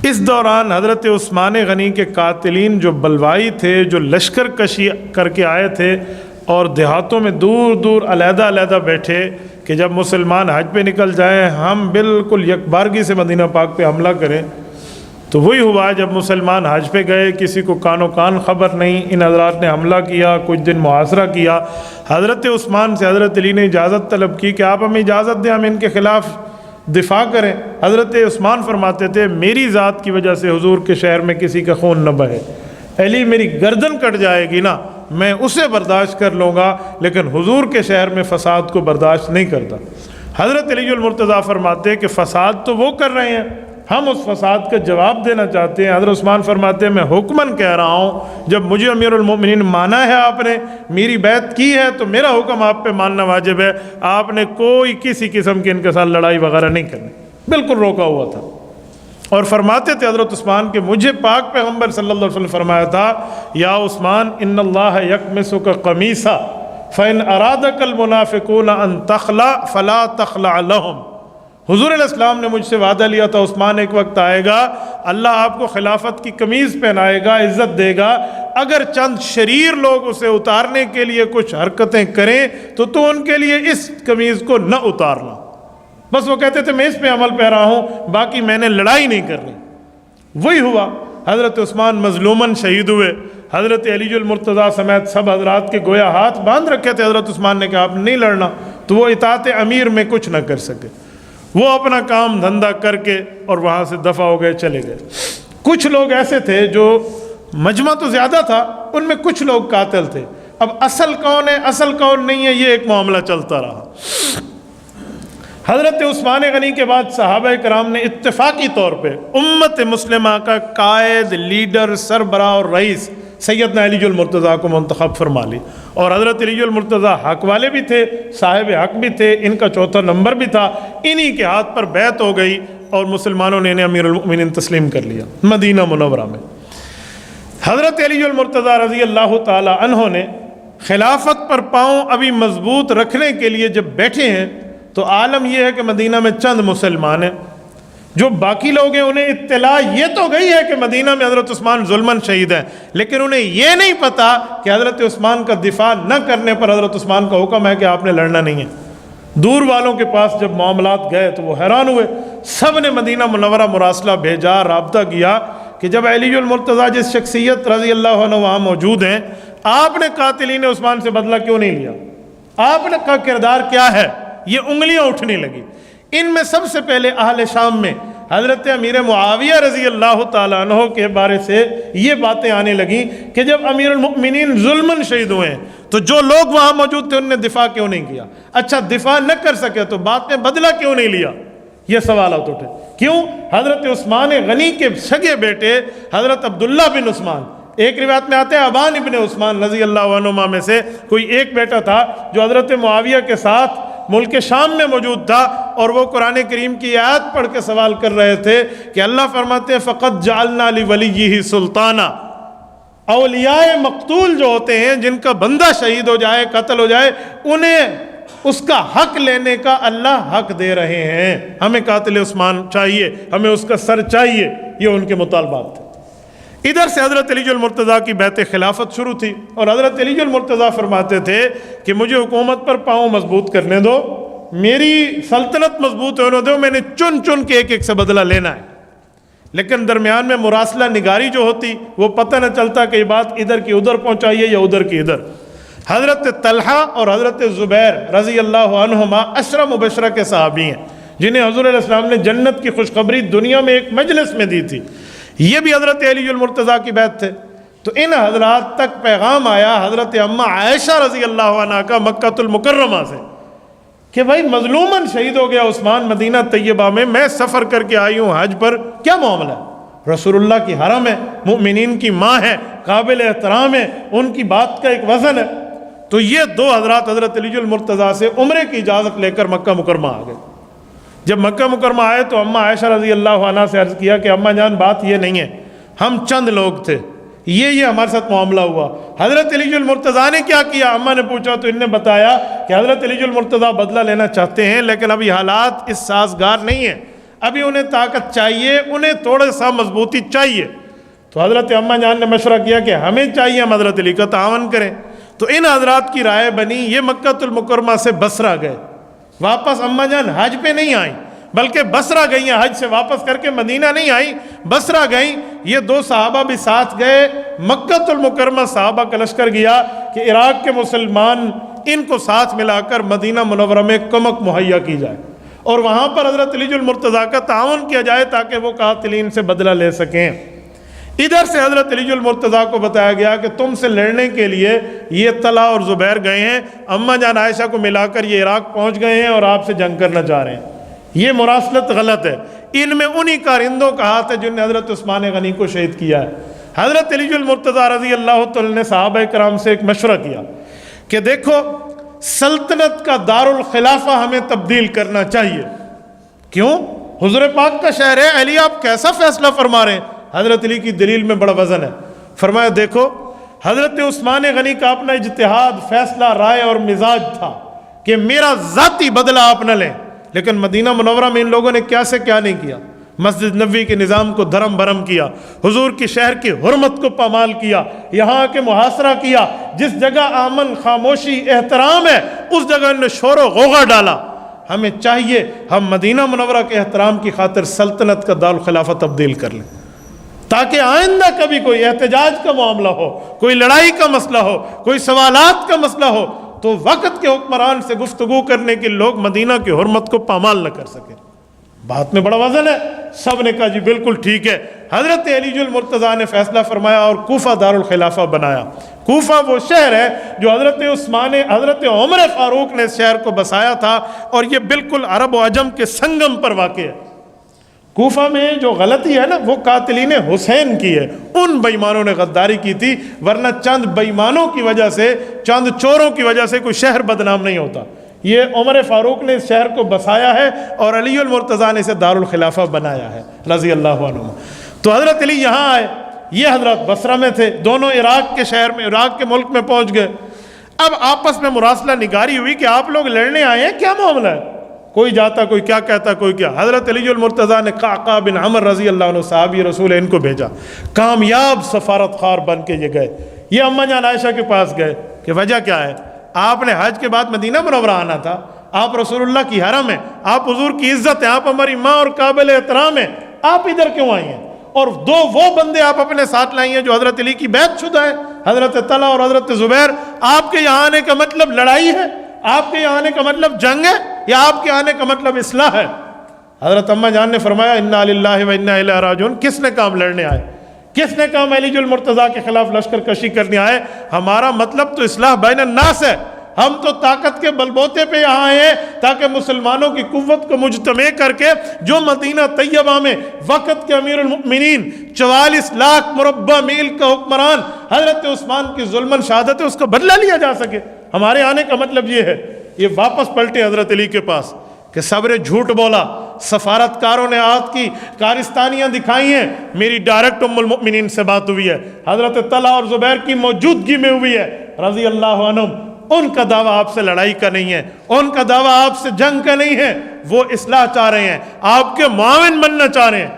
اس دوران حضرت عثمان غنی کے قاتلین جو بلوائی تھے، جو لشکر کشی کر کے آئے تھے اور دیہاتوں میں دور دور علیحدہ علیحدہ بیٹھے کہ جب مسلمان حج پہ نکل جائیں ہم بالکل یکبارگی سے مدینہ پاک پہ حملہ کریں، تو وہی ہوا جب مسلمان حج پہ گئے، کسی کو کان و کان خبر نہیں، ان حضرات نے حملہ کیا، کچھ دن محاصرہ کیا۔ حضرت عثمان سے حضرت علی نے اجازت طلب کی کہ آپ ہمیں اجازت دیں، ہم ان کے خلاف دفاع کریں۔ حضرت عثمان فرماتے تھے میری ذات کی وجہ سے حضور کے شہر میں کسی کا خون نہ بہے، علی میری گردن کٹ جائے گی نا میں اسے برداشت کر لوں گا، لیکن حضور کے شہر میں فساد کو برداشت نہیں کرتا۔ حضرت علی المرتضیٰ فرماتے کہ فساد تو وہ کر رہے ہیں، ہم اس فساد کا جواب دینا چاہتے ہیں۔ حضرت عثمان فرماتے ہیں میں حکماً کہہ رہا ہوں، جب مجھے امیر المومنین مانا ہے، آپ نے میری بیعت کی ہے، تو میرا حکم آپ پہ ماننا واجب ہے۔ آپ نے کوئی کسی قسم کی ان کے ساتھ لڑائی وغیرہ نہیں کرنی، بالکل روکا ہوا تھا۔ اور فرماتے تھے حضرت عثمان کہ مجھے پاک پیغمبر صلی اللہ علیہ وسلم فرمایا تھا یا عثمان ان اللہ یکمسک قمیصا فإن ارادک المنافقون ان تخلع فلا تخلع لهم۔ حضور علیہ السلام نے مجھ سے وعدہ لیا تھا عثمان ایک وقت آئے گا اللہ آپ کو خلافت کی قمیض پہنائے گا، عزت دے گا، اگر چند شریر لوگ اسے اتارنے کے لیے کچھ حرکتیں کریں تو ان کے لیے اس قمیض کو نہ اتارنا۔ بس وہ کہتے تھے میں اس پہ عمل پہ رہا ہوں، باقی میں نے لڑائی نہیں کرنی۔ وہی ہوا، حضرت عثمان مظلوماً شہید ہوئے۔ حضرت علی المرتضیٰ سمیت سب حضرات کے گویا ہاتھ باندھ رکھے تھے، حضرت عثمان نے کہا آپ نہیں لڑنا، تو وہ اطاعت امیر میں کچھ نہ کر سکے، وہ اپنا کام دھندا کر کے اور وہاں سے دفع ہو گئے، چلے گئے۔ کچھ لوگ ایسے تھے جو مجمع تو زیادہ تھا، ان میں کچھ لوگ قاتل تھے۔ اب اصل کون ہے اصل کون نہیں ہے، یہ ایک معاملہ چلتا رہا۔ حضرت عثمان غنی کے بعد صحابہ کرام نے اتفاقی طور پہ امت مسلمہ کا قائد، لیڈر، سربراہ اور رئیس سیدنا علی المرتضیٰ کو منتخب فرما لی، اور حضرت علی المرتضیٰ حق والے بھی تھے، صاحب حق بھی تھے، ان کا چوتھا نمبر بھی تھا، انہی کے ہاتھ پر بیعت ہو گئی اور مسلمانوں نے انہیں امیر المؤمنین تسلیم کر لیا مدینہ منورہ میں۔ حضرت علی المرتضیٰ رضی اللہ تعالی عنہ نے خلافت پر پاؤں ابھی مضبوط رکھنے کے لیے جب بیٹھے ہیں تو عالم یہ ہے کہ مدینہ میں چند مسلمان ہیں، جو باقی لوگ ہیں انہیں اطلاع یہ تو گئی ہے کہ مدینہ میں حضرت عثمان ظلماً شہید ہیں، لیکن انہیں یہ نہیں پتا کہ حضرت عثمان کا دفاع نہ کرنے پر حضرت عثمان کا حکم ہے کہ آپ نے لڑنا نہیں ہے۔ دور والوں کے پاس جب معاملات گئے تو وہ حیران ہوئے، سب نے مدینہ منورہ مراسلہ بھیجا، رابطہ کیا کہ جب علی المرتضیٰ جس شخصیت رضی اللہ عنہ وہاں موجود ہیں، آپ نے قاتلین عثمان سے بدلہ کیوں نہیں لیا، آپ نے کا کردار کیا ہے؟ یہ انگلیاں اٹھنے لگی۔ ان میں سب سے پہلے اہل شام میں حضرت امیر معاویہ رضی اللہ تعالیٰ عنہ کے بارے سے یہ باتیں آنے لگیں کہ جب امیر المؤمنین ظلماً شہید ہوئے ہیں تو جو لوگ وہاں موجود تھے انہوں نے دفاع کیوں نہیں کیا؟ اچھا دفاع نہ کر سکے تو بعد میں بدلہ کیوں نہیں لیا؟ یہ سوالات اٹھے۔ کیوں؟ حضرت عثمان غنی کے سگے بیٹے حضرت عبداللہ بن عثمان، ایک روایت میں آتے ہیں ابان ابن عثمان رضی اللہ عنہما میں سے کوئی ایک بیٹا تھا جو حضرت معاویہ کے ساتھ ملک شام میں موجود تھا، اور وہ قرآن کریم کی آیت پڑھ کے سوال کر رہے تھے کہ اللہ فرماتے ہیں فَقَدْ جَعَلْنَا لِوَلِيِّهِ سُلْطَانًا، اولیاء مقتول جو ہوتے ہیں جن کا بندہ شہید ہو جائے، قتل ہو جائے، انہیں اس کا حق لینے کا اللہ حق دے رہے ہیں۔ ہمیں قاتل عثمان چاہیے، ہمیں اس کا سر چاہیے، یہ ان کے مطالبات تھے۔ ادھر سے حضرت علی المرتضیٰ کی بیعت خلافت شروع تھی، اور حضرت علی المرتضیٰ فرماتے تھے کہ مجھے حکومت پر پاؤں مضبوط کرنے دو، میری سلطنت مضبوط ہونے دو، میں نے چن چن کے ایک ایک سے بدلہ لینا ہے، لیکن درمیان میں مراسلہ نگاری جو ہوتی وہ پتہ نہ چلتا کہ یہ بات ادھر کی ادھر پہنچائیے یا ادھر کی ادھر۔ حضرت طلحہ اور حضرت زبیر رضی اللہ عنہما عشرہ مبشرہ کے صحابی ہیں جنہیں حضور علیہ السلام نے جنت کی خوشخبری دنیا میں ایک مجلس میں دی تھی، یہ بھی حضرت علی المرتضیٰ کی بیعت تھے۔ تو ان حضرات تک پیغام آیا حضرت اماں عائشہ رضی اللہ عنہ کا مکہ المکرمہ سے کہ بھائی مظلوماً شہید ہو گیا عثمان مدینہ طیبہ میں سفر کر کے آئی ہوں حج پر، کیا معاملہ ہے؟ رسول اللہ کی حرم ہے، مؤمنین کی ماں ہے، قابل احترام ہے، ان کی بات کا ایک وزن ہے۔ تو یہ دو حضرات حضرت علی المرتضیٰ سے عمرے کی اجازت لے کر مکہ مکرمہ آ گئے۔ جب مکہ مکرمہ آئے تو اماں عائشہ رضی اللہ عنہ سے عرض کیا کہ اماں جان بات یہ نہیں ہے، ہم چند لوگ تھے، یہ ہمارے ساتھ معاملہ ہوا۔ حضرت علی المرتضیٰ نے کیا کیا؟ اماں نے پوچھا تو انہوں نے بتایا کہ حضرت علی المرتضیٰ بدلہ لینا چاہتے ہیں لیکن ابھی حالات اس سازگار نہیں ہیں، ابھی انہیں طاقت چاہیے، انہیں تھوڑا سا مضبوطی چاہیے۔ تو حضرت اماں جان نے مشورہ کیا کہ ہمیں چاہیے ہم حضرت علی کا تعاون کریں۔ تو ان حضرات کی رائے بنی، یہ مکہ المکرمہ سے بصرہ گئے، واپس اماں جان حج پہ نہیں آئیں بلکہ بصرہ گئی ہیں، حج سے واپس کر کے مدینہ نہیں آئیں، بصرہ گئیں۔ یہ 2 صحابہ بھی ساتھ گئے، مکہ المکرمہ صحابہ کا لشکر گیا کہ عراق کے مسلمان ان کو ساتھ ملا کر مدینہ منورہ میں کمک مہیا کی جائے اور وہاں پر حضرت علی المرتضیٰ کا تعاون کیا جائے تاکہ وہ قاتلین سے بدلہ لے سکیں۔ ادھر سے حضرت علی المرتضیٰ کو بتایا گیا کہ تم سے لڑنے کے لیے یہ طلحہ اور زبیر گئے ہیں، اماں جان عائشہ کو ملا کر یہ عراق پہنچ گئے ہیں اور آپ سے جنگ کرنا چاہ رہے ہیں۔ یہ مراسلت غلط ہے، ان میں انہی کارندوں کا ہاتھ ہے جن نے حضرت عثمان غنی کو شہید کیا ہے۔ حضرت علی المرتضیٰ رضی اللہ تعالی نے صحابہ کرام سے ایک مشورہ کیا کہ دیکھو سلطنت کا دارالخلافہ ہمیں تبدیل کرنا چاہیے۔ کیوں؟ حضور پاک کا شہر ہے، علی آپ کیسا فیصلہ فرما رہے ہیں؟ حضرت علی کی دلیل میں بڑا وزن ہے۔ فرمایا دیکھو حضرت عثمان غنی کا اپنا اجتہاد، فیصلہ، رائے اور مزاج تھا کہ میرا ذاتی بدلہ آپ نہ لیں، لیکن مدینہ منورہ میں ان لوگوں نے کیا سے کیا نہیں کیا، مسجد نبوی کے نظام کو دھرم بھرم کیا، حضور کی شہر کی حرمت کو پامال کیا، یہاں کے محاصرہ کیا، جس جگہ امن، خاموشی، احترام ہے اس جگہ انہوں نے شور و غوغا ڈالا۔ ہمیں چاہیے ہم مدینہ منورہ کے احترام کی خاطر سلطنت کا دارالخلافہ تبدیل کر لیں تاکہ آئندہ کبھی کوئی احتجاج کا معاملہ ہو، کوئی لڑائی کا مسئلہ ہو، کوئی سوالات کا مسئلہ ہو تو وقت کے حکمران سے گفتگو کرنے کے لوگ مدینہ کی حرمت کو پامال نہ کر سکیں۔ بات میں بڑا وزن ہے۔ سب نے کہا جی بالکل ٹھیک ہے۔ حضرت علی المرتضیٰ نے فیصلہ فرمایا اور کوفہ دارالخلافہ بنایا۔ کوفہ وہ شہر ہے جو حضرت عمر فاروق نے اس شہر کو بسایا تھا اور یہ بالکل عرب و عجم کے سنگم پر واقع ہے۔ کوفہ میں جو غلطی ہے نا وہ قاتلین حسین کی ہے، ان بےایمانوں نے غداری کی تھی، ورنہ چند بےایمانوں کی وجہ سے، چند چوروں کی وجہ سے کوئی شہر بدنام نہیں ہوتا۔ یہ عمر فاروق نے اس شہر کو بسایا ہے اور علی المرتضیٰ نے اسے دارالخلافہ بنایا ہے رضی اللہ عنہ۔ تو حضرت علی یہاں آئے، یہ حضرات بصرہ میں تھے، دونوں عراق کے شہر میں، عراق کے ملک میں پہنچ گئے۔ اب آپس میں مراسلہ نگاری ہوئی کہ آپ لوگ لڑنے آئے ہیں، کیا معاملہ ہے؟ کوئی جاتا، کوئی کیا کہتا، کوئی کیا۔ حضرت علی المرتضیٰ نے قعقاع بن عمر رضی اللہ عنہ صحابی رسول ان کو بھیجا، کامیاب سفارت خار بن کے یہ گئے۔ یہ اماں جان عائشہ کے پاس گئے کہ وجہ کیا ہے؟ آپ نے حج کے بعد مدینہ منورہ آنا تھا، آپ رسول اللہ کی حرم ہیں، آپ حضور کی عزت ہیں، آپ ہماری ماں اور قابل احترام ہیں، آپ ادھر کیوں آئی ہیں؟ اور 2 وہ بندے آپ اپنے ساتھ لائی ہیں جو حضرت علی کی بیعت شدہ ہیں، حضرت طلحہ اور حضرت زبیر۔ آپ کے یہاں آنے کا مطلب لڑائی ہے؟ آپ کے یہاں آنے کا مطلب جنگ ہے یا آپ کے آنے کا مطلب اصلاح ہے؟ حضرت اماں جان نے فرمایا انا للہ و انا الیہ راجعون۔ کس نے کام لڑنے آئے؟ کس نے کام علی المرتضیٰ کے خلاف لشکر کشی کرنے آئے؟ ہمارا مطلب تو اصلاح بین الناس ہے، ہم تو طاقت کے بلبوتے پہ یہاں آئے ہیں تاکہ مسلمانوں کی قوت کو مجتمع کر کے جو مدینہ طیبہ میں وقت کے امیر المؤمنین 44 لاکھ مربع میل کا حکمران حضرت عثمان کی ظلمن شہادت ہے اس کا بدلہ لیا جا سکے۔ ہمارے آنے کا مطلب یہ ہے۔ یہ واپس پلٹے حضرت علی کے پاس کہ صبر جھوٹ بولا، سفارتکاروں نے آت کی کارستانیاں دکھائی ہیں، میری ڈائریکٹ ام المؤمنین سے بات ہوئی ہے، حضرت طلحہ اور زبیر کی موجودگی میں ہوئی ہے رضی اللہ عنہم۔ ان کا دعویٰ آپ سے لڑائی کا نہیں ہے، ان کا دعویٰ آپ سے جنگ کا نہیں ہے، وہ اصلاح چاہ رہے ہیں، آپ کے معاون بننا چاہ رہے ہیں۔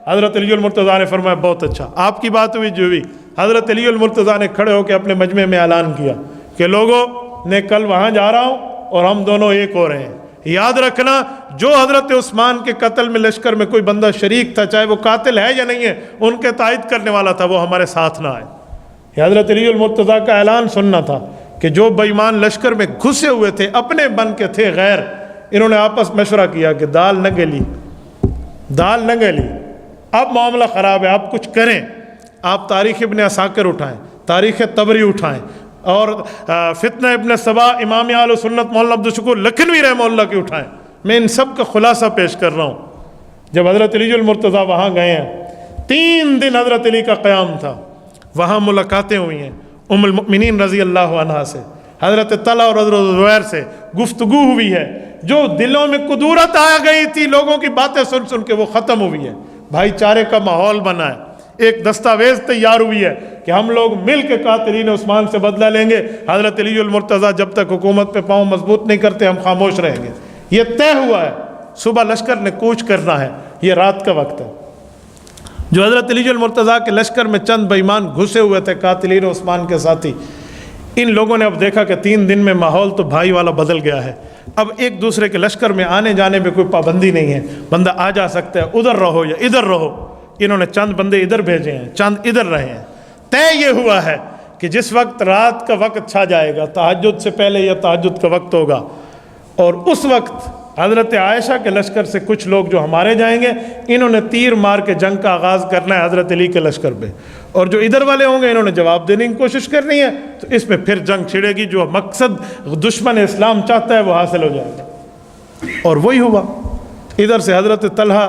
حضرت علی المرتضیٰ نے فرمایا بہت اچھا، آپ کی بات ہوئی جو ہوئی۔ حضرت علی المرتضیٰ نے کھڑے ہو کے اپنے مجمع میں اعلان کیا کہ لوگوں میں کل وہاں جا رہا ہوں اور ہم دونوں ایک ہو رہے ہیں۔ یاد رکھنا جو حضرت عثمان کے قتل میں لشکر میں کوئی بندہ شریک تھا، چاہے وہ قاتل ہے یا نہیں ہے، ان کے تائید کرنے والا تھا، وہ ہمارے ساتھ نہ آئے۔ یہ حضرت علی المرتضیٰ کا اعلان سننا تھا کہ جو بے ایمان لشکر میں گھسے ہوئے تھے، اپنے بن کے تھے غیر، انہوں نے آپس مشورہ کیا کہ دال نہ گلی، دال نہ گلی، اب معاملہ خراب ہے، آپ کچھ کریں۔ آپ تاریخ ابن عساکر اٹھائیں، تاریخ طبری اٹھائیں اور فتنہ ابن سبا امام اہل سنت مولانا عبدالشکور لکھنوی رحمہ اللہ کی اٹھائیں۔ میں ان سب کا خلاصہ پیش کر رہا ہوں۔ جب حضرت علی المرتضیٰ وہاں گئے ہیں، 3 دن حضرت علی کا قیام تھا، وہاں ملاقاتیں ہوئی ہیں ام المؤمنین رضی اللہ عنہا سے، حضرت طلحہ اور حضرت زبیر سے گفتگو ہوئی ہے، جو دلوں میں قدورت آ گئی تھی لوگوں کی باتیں سن سن کے وہ ختم ہوئی ہے، بھائی چارے کا ماحول بنا ہے، ایک دستاویز تیار ہوئی ہے کہ ہم لوگ مل کے قاتلین عثمان سے بدلہ لیں گے، حضرت علی المرتضیٰ جب تک حکومت پہ پاؤں مضبوط نہیں کرتے ہم خاموش رہیں گے، یہ طے ہوا ہے۔ صبح لشکر نے کوچ کرنا ہے، یہ رات کا وقت ہے. جو حضرت علی المرتضیٰ کے لشکر میں چند بےایمان گھسے ہوئے تھے قاتلین عثمان کے ساتھی، ان لوگوں نے اب دیکھا کہ 3 دن میں ماحول تو بھائی والا بدل گیا ہے. اب ایک دوسرے کے لشکر میں آنے جانے میں کوئی پابندی نہیں ہے، بندہ آ جا سکتا ہے، ادھر رہو یا ادھر رہو. انہوں نے چند بندے ادھر بھیجے ہیں، چند ادھر رہے ہیں. طے یہ ہوا ہے کہ جس وقت رات کا وقت چھا جائے گا، تہجد سے پہلے یا تہجد کا وقت ہوگا، اور اس وقت حضرت عائشہ کے لشکر سے کچھ لوگ جو ہمارے جائیں گے، انہوں نے تیر مار کے جنگ کا آغاز کرنا ہے حضرت علی کے لشکر پہ، اور جو ادھر والے ہوں گے انہوں نے جواب دینے کی کوشش کرنی ہے. تو اس میں پھر جنگ چھڑے گی، جو مقصد دشمن اسلام چاہتا ہے وہ حاصل ہو جائے گا. اور وہی ہوا. ادھر سے حضرت طلحہ،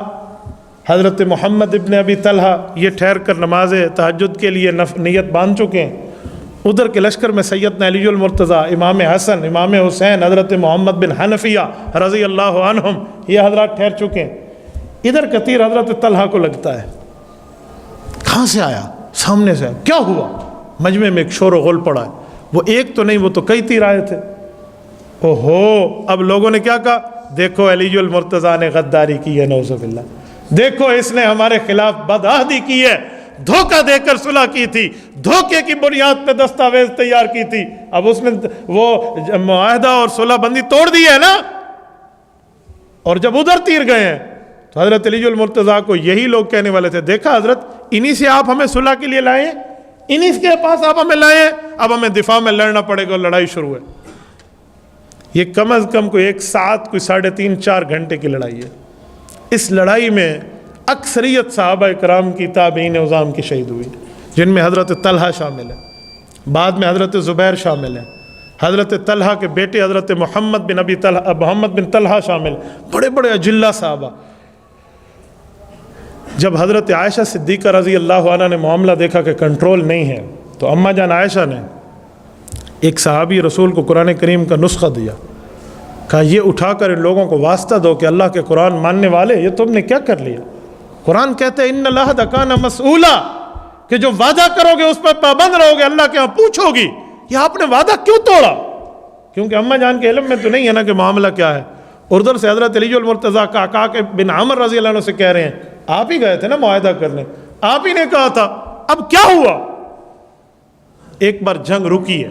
حضرت محمد ابن ابی طلحہ یہ ٹھہر کر نماز تہجد کے لیے نیت باندھ چکے ہیں. ادھر کے لشکر میں سیدنا علی المرتضیٰ، امام حسن، امام حسین، حضرت محمد بن حنفیہ رضی اللہ عنہم، یہ حضرات ٹھہر چکے ہیں. ادھر کا تیر حضرت طلحہ کو لگتا ہے. کہاں سے آیا؟ سامنے سے. کیا ہوا؟ مجمع میں ایک شور و غل پڑا ہے. وہ ایک تو نہیں، وہ تو کئی تیر آئے تھے. اوہو، اب لوگوں نے کیا کہا؟ دیکھو علی المرتضیٰ نے غداری کی ہے، نعوذ باللہ. دیکھو اس نے ہمارے خلاف بدعہدی کی ہے، دھوکہ دے کر صلح کی تھی، دھوکے کی بنیاد پہ دستاویز تیار کی تھی. اب اس نے وہ معاہدہ اور صلح بندی توڑ دی ہے نا. اور جب ادھر تیر گئے ہیں تو حضرت علی المرتضیٰ کو یہی لوگ کہنے والے تھے، دیکھا حضرت، انہی سے آپ ہمیں صلح کے لیے لائے ہیں، انہی کے پاس آپ ہمیں لائے ہیں، اب ہمیں دفاع میں لڑنا پڑے گا. اور لڑائی شروع ہے. یہ کم از کم کوئی 1 ساعت، کوئی 3.5-4 گھنٹے کی لڑائی ہے. اس لڑائی میں اکثریت صحابہ کرام کی، تابعین عظام کی شہید ہوئی، جن میں حضرت طلحہ شامل ہے، بعد میں حضرت زبیر شامل ہیں، حضرت طلحہ کے بیٹے حضرت محمد بن طلحہ شامل، بڑے بڑے اجلہ صحابہ. جب حضرت عائشہ صدیقہ رضی اللہ عنہ نے معاملہ دیکھا کہ کنٹرول نہیں ہے، تو اماں جان عائشہ نے ایک صحابی رسول کو قرآن کریم کا نسخہ دیا. کہا یہ اٹھا کر ان لوگوں کو واسطہ دو کہ اللہ کے قرآن ماننے والے، یہ تم نے کیا کر لیا؟ قرآن کہتے ہیں ان العہد کان مسئولا، کہ جو وعدہ کرو گے اس پر پابند رہو گے، اللہ کے ہاں پوچھو گی. یہ آپ نے وعدہ کیوں توڑا؟ کیونکہ اماں جان کے علم میں تو نہیں ہے نا کہ معاملہ کیا ہے. ادھر سے حضرت علی المرتضیٰ کاکا کے بن عمر رضی اللہ عنہ سے کہہ رہے ہیں، آپ ہی گئے تھے نا معاہدہ کرنے، آپ ہی نے کہا تھا، اب کیا ہوا؟ ایک بار جنگ رکی ہے،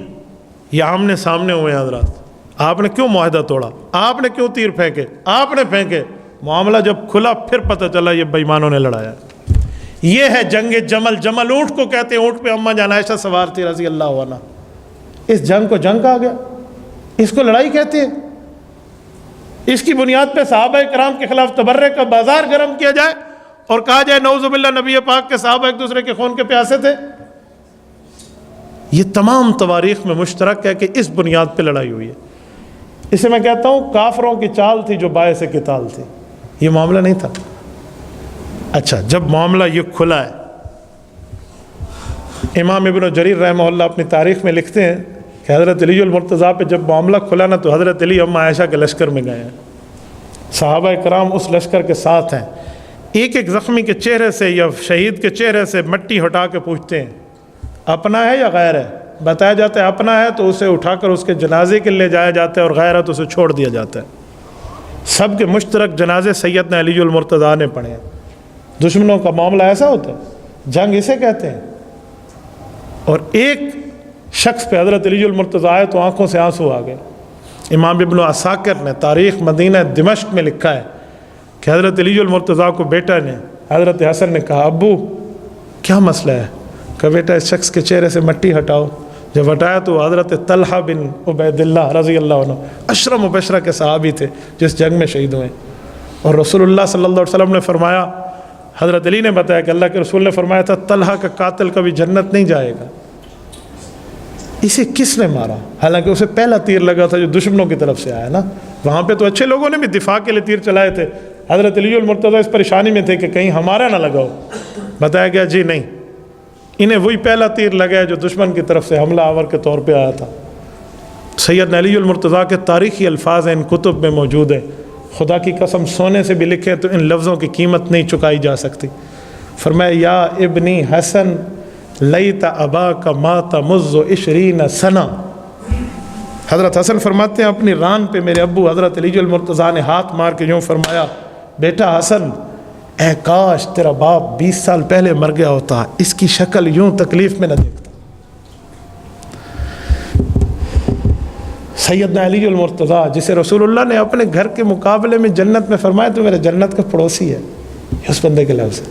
یہ آمنے سامنے ہوئے ہیں حضرات. آپ نے کیوں معاہدہ توڑا؟ آپ نے کیوں تیر پھینکے؟ آپ نے پھینکے. معاملہ جب کھلا پھر پتہ چلا یہ بے ایمانوں نے لڑایا. یہ ہے جنگ جمل. جمل اونٹ کو کہتے ہیں، اونٹ پہ اماں جان عائشہ سوار تھی رضی اللہ عنہ. اس جنگ کو جنگ کہا گیا، اس کو لڑائی کہتے ہیں. اس کی بنیاد پہ صحابہ کرام کے خلاف تبرے کا بازار گرم کیا جائے اور کہا جائے نعوذ باللہ نبی پاک کے صحابہ ایک دوسرے کے خون کے پیاسے تھے. یہ تمام تواریخ میں مشترک ہے کہ اس بنیاد پہ لڑائی ہوئی ہے. اسے میں کہتا ہوں کافروں کی چال تھی جو باعث قتال تھی، یہ معاملہ نہیں تھا. اچھا، جب معاملہ یہ کھلا ہے، امام ابن جریر رحمہ اللہ اپنی تاریخ میں لکھتے ہیں کہ حضرت علی المرتضیٰ پہ جب معاملہ کھلا نا، تو حضرت علی اماں عائشہ کے لشکر میں گئے ہیں. صحابہ کرام اس لشکر کے ساتھ ہیں. ایک ایک زخمی کے چہرے سے یا شہید کے چہرے سے مٹی ہٹا کے پوچھتے ہیں اپنا ہے یا غیر ہے. بتایا جاتا ہے اپنا ہے تو اسے اٹھا کر اس کے جنازے کے لے جایا جاتا ہے، اور غیر ہے تو اسے چھوڑ دیا جاتا ہے. سب کے مشترک جنازے سیدنا علی المرتضیٰ نے پڑھے ہیں. دشمنوں کا معاملہ ایسا ہوتا ہے، جنگ اسے کہتے ہیں. اور ایک شخص پہ حضرت علی المرتضیٰ آئے تو آنکھوں سے آنسو آ گئے. امام ابن عساکر نے تاریخ مدینہ دمشق میں لکھا ہے کہ حضرت علی المرتضیٰ کو بیٹا نے، حضرت حسن نے کہا ابو کیا مسئلہ ہے؟ کہ بیٹا اس شخص کے چہرے سے مٹی ہٹاؤ. جب ہٹایا تو حضرت طلحہ بن عبید اللہ رضی اللہ عنہ اشرم مبشرہ کے صحابی تھے جس جنگ میں شہید ہوئے. اور رسول اللہ صلی اللہ علیہ وسلم نے فرمایا، حضرت علی نے بتایا کہ اللہ کے رسول نے فرمایا تھا طلحہ کا قاتل کبھی جنت نہیں جائے گا. اسے کس نے مارا؟ حالانکہ اسے پہلا تیر لگا تھا جو دشمنوں کی طرف سے آیا نا. وہاں پہ تو اچھے لوگوں نے بھی دفاع کے لیے تیر چلائے تھے. حضرت علی المرتضیٰ اس پریشانی میں تھے کہ کہیں ہمارا نہ لگاؤ. بتایا گیا جی نہیں، انہیں وہی پہلا تیر لگا ہے جو دشمن کی طرف سے حملہ آور کے طور پہ آیا تھا. سیدنا علی المرتضیٰ کے تاریخی الفاظ ہیں، ان کتب میں موجود ہیں. خدا کی قسم سونے سے بھی لکھے تو ان لفظوں کی قیمت نہیں چکائی جا سکتی. فرمایا یا ابنی حسن لیت اباک مات مذ 20 سنہ. حضرت حسن فرماتے ہیں اپنی ران پہ میرے ابو حضرت علی المرتضیٰ نے ہاتھ مار کے یوں فرمایا، بیٹا حسن اے کاش تیرا باپ 20 سال پہلے مر گیا ہوتا، اس کی شکل یوں تکلیف میں نہ دیکھتا۔ سیدنا علی المرتضیٰ جسے رسول اللہ نے اپنے گھر کے مقابلے میں جنت میں فرمایا تو میرے جنت کا پڑوسی ہے، اس بندے کے لفظ ہے۔